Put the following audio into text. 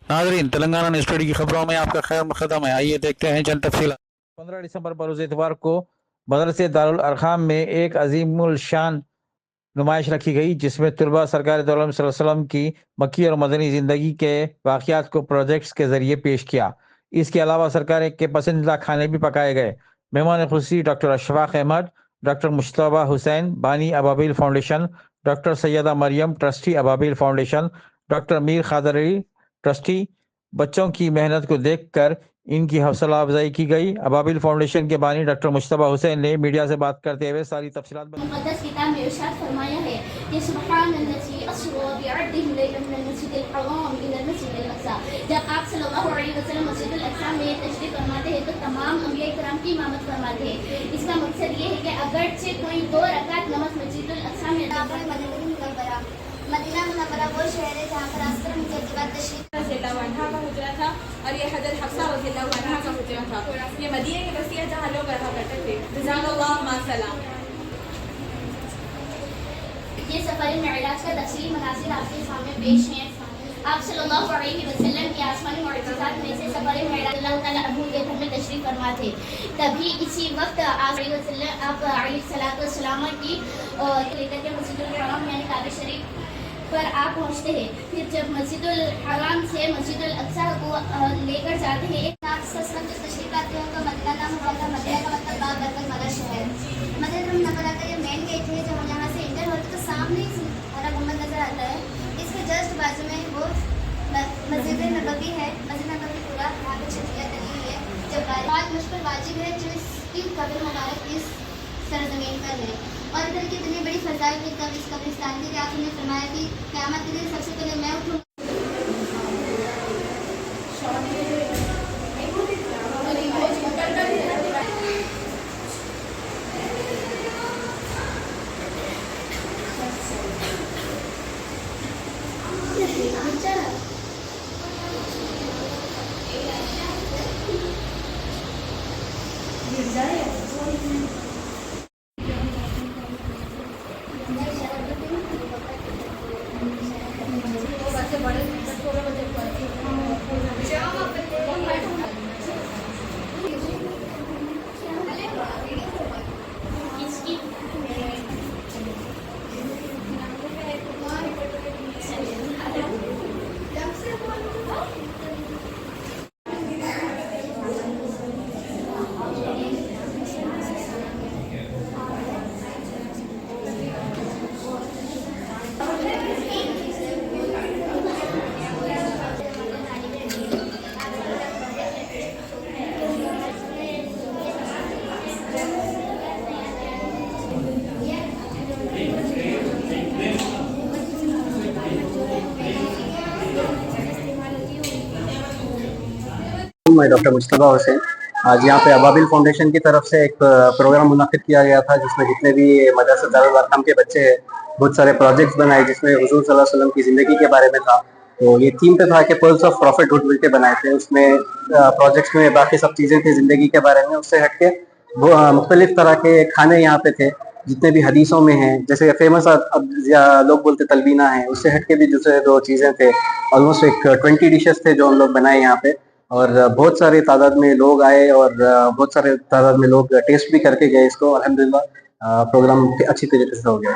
नाजरीन, Telangana news today की खबरों में आपका खैर मकदम है। आइए देखते हैं चंद तफसीलात। 15 दिसंबर बरोज़ इतवार को मदरसे दारुल अरकाम में एक अजीमुल शान नुमाइश रखी गई, जिसमें तलबा सरकार दो आलम सल्लल्लाहु अलैहि वसल्लम की मक्की और मदनी ज़िंदगी के वाक़यात को प्रोजेक्ट्स के ज़रिए पेश किया। इसके अलावा सरकार के पसंदीदा खाने भी पकाए गए। मेहमान खुसूसी डॉक्टर अशफाक अहमद, डॉक्टर मुश्तबा हुसैन बानी Ababil foundation, doctor Syeda Mariam trustee Ababil foundation, doctor Mir Khadar Ali trustee. बच्चों की मेहनत को देखकर इनकी हौसला अफजाई की गई। अबाबिल फाउंडेशन के बानी डॉक्टर मुश्तबा हुसैन ने मीडिया से बात करते हुए सारी तफसीलात मुक़द्दस किताब में इरशाद फरमाया है कि सुब्हानल्लज़ी अस्रा बिअब्दिही लैलन मिनल मस्जिदिल हराम इलल मस्जिदिल अक़सा। जब आप सल्लल्लाहु अलैहि वसल्लम मस्जिदुल अक़सा में तशरीफ़ फरमाते हैं तो तमाम अंबिया किराम की इमामत फरमाते हैं। इसका मकसद ये है कि अगरचे कोई 2 रकात नमाज मस्जिदुल अक़सा में मदीना मुनव्वरा वो शहर है जहाँ पर अस्र के बाद तशरीफ रज़ियल्लाहु अन्हा का हुजरा था और ये हज़रत हफ्सा रज़ियल्लाहु अन्हा का हुजरा था। ये मदीने की बस्ती है जहाँ लोग रहा करते थे। जज़ाकल्लाहु मा सलाम। ये सफ़र मिअराज का तफसीली मनाज़िर आपके सामने पेश हैं। आप सल्लल्लाहु अलैहि वसल्लम के आसमानी मुअज़्ज़िज़ात में से सफ़र मिअराज अल्लाह ताला अन्हु के घर में तशरीफ़ फरमा थे। तभी इसी वक्त आप अलैहिस्सलाम की लेकर के मस्जिदुल हराम यानी काबा शरीफ पर आप पहुंचते हैं। फिर जब मस्जिदुल हराम से मस्जिदुल अक़सा को लेकर जाते हैं, आप जब तशरीफ लाते हैं तो मदीना नाम हुआ था। मदीना का मतलब बाब बरकत वाला शहर। मदीना मुनव्वरा का ये मेन गेट है। जब हम यहाँ से इंटर होते तो सामने ही हरा गुंबद नजर आता है। इसके जस्ट बाजू में वो मस्जिद नबवी है। मस्जिद नबवी पूरा वहाँ पे छतरियाँ लगी हुई है। जब बात मुश्किल वाजिब है जो इसकी कब्र मुबारक इस सरजमीन पर है। और इधर की इतनी बड़ी फजाइल की कब इस कब्रिस्तान की कि आपने फरमाया कि क़यामत के दिन सबसे पहले मैं उठूँ। मैं डॉक्टर मुश्तबा हुसैन। आज यहाँ पे अबाबिल फाउंडेशन की तरफ से एक प्रोग्राम मुनक़्क़िद किया गया था, जिसमें जितने भी मदरसा दारुल अरक़म के बच्चे हैं बहुत सारे प्रोजेक्ट्स बनाए, जिसमें हुज़ूर सल्लल्लाहु अलैहि वसल्लम की ज़िंदगी के बारे में था। तो ये थीम पे था कि पर्ल्स ऑफ प्रॉफिटहुड मिलके बनाए थे। उसमें प्रोजेक्ट्स में बाकी सब चीज़ें थी ज़िंदगी के बारे में। उससे हट के मुख्तलिफ तरह के खाने यहाँ पे थे, जितने भी हदीसों में हैं। जैसे फेमस अब लोग बोलते तलबीना है, उससे हट के भी दूसरे 2 चीज़ें थे। ऑलमोस्ट एक 20 डिशेस थे जो हम लोग बनाए यहाँ पे। और बहुत सारे तादाद में लोग आए और बहुत सारे तादाद में लोग टेस्ट भी करके गए इसको। अल्हम्दुलिल्लाह प्रोग्राम अच्छी तरीके से हो गया।